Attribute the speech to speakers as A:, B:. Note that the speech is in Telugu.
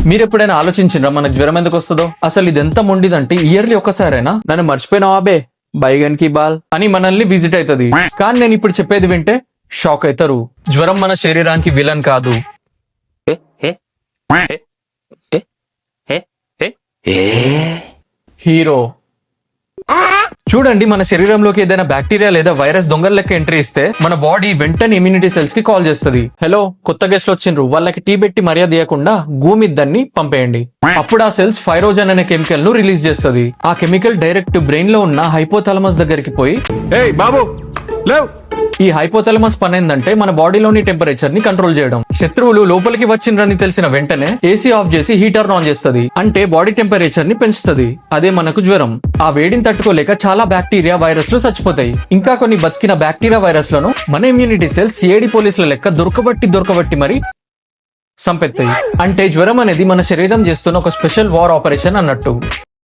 A: మీరు ఎప్పుడైనా ఆలోచించిండ్రా మనకు జ్వరం ఎందుకు వస్తుందో? అసలు ఇది ఎంత మొండిదంటే ఇయర్లీ ఒక్కసారైనా నన్ను మర్చిపోయినావా బే బైగన్ కి బాల్ అని మనల్ని విజిట్ అవుతుంది. కానీ నేను ఇప్పుడు చెప్పేది వింటే షాక్ అవుతారు. జ్వరం మన శరీరానికి విలన్ కాదు, హీరో. చూడండి, మన శరీరంలోకి ఏదైనా బ్యాక్టీరియా లేదా వైరస్ దొంగల లెక్క ఎంట్రీ ఇస్తే మన బాడీ వెంటనే ఇమ్యూనిటీ సెల్స్ కి కాల్ చేస్తుంది. హలో, కొత్త గెస్ట్లు వచ్చిండ్రు, వాళ్ళకి టీ పెట్టి మర్యాద ఇవ్వకుండా గూమిద్దాన్ని పంపేయండి. అప్పుడు ఆ సెల్స్ ఫైరోజన్ అనే కెమికల్ ను రిలీజ్ చేస్తుంది. ఆ కెమికల్ డైరెక్ట్ బ్రెయిన్ లో ఉన్న హైపోథాలమస్ దగ్గరికి పోయి,
B: ఏయ్ బాబు లేవ్.
A: ఈ హైపోథాలమస్ పని ఏందంటే మన బాడీలోని టెంపరేచర్ ని కంట్రోల్ చేయడం. శత్రువులు లోపలికి వచ్చిండ్రని తెలిసిన వెంటనే ఏసీ ఆఫ్ చేసి హీటర్ ఆన్ చేస్తుంది. అంటే బాడీ టెంపరేచర్ ని పెంచుతుంది. అదే మనకు జ్వరం. ఆ వేడిని తట్టుకోలేక చాలా బ్యాక్టీరియా వైరస్లు చచ్చిపోతాయి. ఇంకా కొన్ని బతికిన బ్యాక్టీరియా వైరస్లను మన ఇమ్యూనిటీ సెల్స్ సిఐడి పోలీసుల లెక్క దొరకబట్టి మరి సంపెత్తాయి. అంటే జ్వరం అనేది మన శరీరం చేస్తున్న ఒక స్పెషల్ వార్ ఆపరేషన్ అన్నట్టు.